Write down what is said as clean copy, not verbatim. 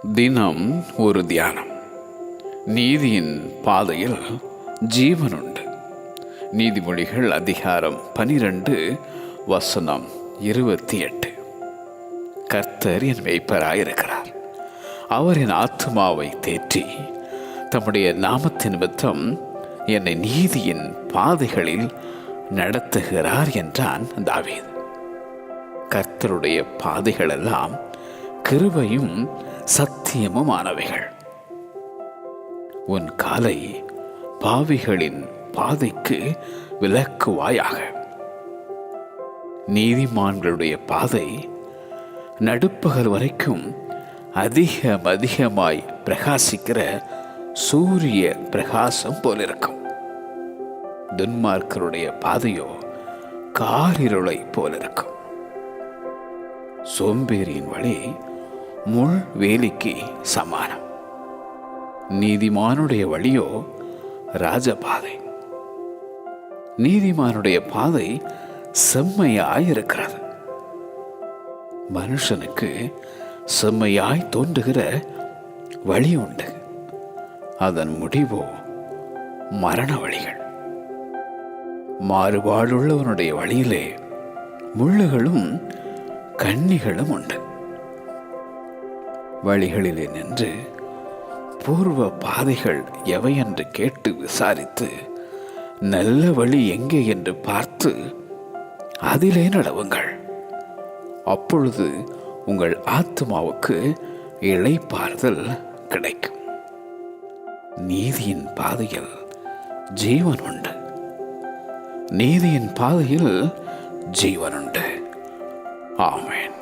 தினம் ஒரு தியானம். நீதியின் பாதையில் ஜீவனுண்டு. நீதிமொழிகள் அதிகாரம் 12 வசனம் 28. கர்த்தர் என் மேய்ப்பராயிருக்கிறார். அவர் என் ஆத்துமாவை தேற்றி தம்முடைய நாமத்தின் நிமித்தம் என்னை நீதியின் பாதைகளில் நடத்துகிறார் என்றான் தாவீது. கர்த்தருடைய பாதைகளெல்லாம் கிருபையும் சத்தியமுமானவைகள். உன் காலை பாவிகளின் பாதைக்கு விலக்குவாயாக. நீதிமான்களுடைய பாதை நடுப்பகல் வரைக்கும் அதிகமாய் பிரகாசிக்கிற சூரிய பிரகாசம் போலிருக்கும். துன்மார்க்கருடைய பாதையோ காரிருளை போலிருக்கும். சோம்பேறியின் வழி முள் வேலிக்கு சமானம். நீதிமானுடைய வழியோ ராஜபாதை. நீதிமானுடைய பாதை செம்மையாயிருக்கிறது. மனுஷனுக்கு செம்மையாய் தோன்றுகிற வழி உண்டு, அதன் முடிவோ மரண வழிகள். மாறுபாடுள்ளவனுடைய வழியிலே முள்ளுகளும் கண்ணிகளும் உண்டு. வழிகளிலே நின்று பூர்வ பாதைகள் எவை என்று கேட்டு விசாரித்து நல்ல வழி எங்கே என்று பார்த்து அதிலே நடவுங்கள். அப்பொழுது உங்கள் ஆத்துமாவுக்கு இளைப்பாறுதல் கிடைக்கும். நீதியின் பாதையில் ஜீவன் உண்டு. நீதியின் பாதையில் ஜீவன் உண்டு. ஆமென்.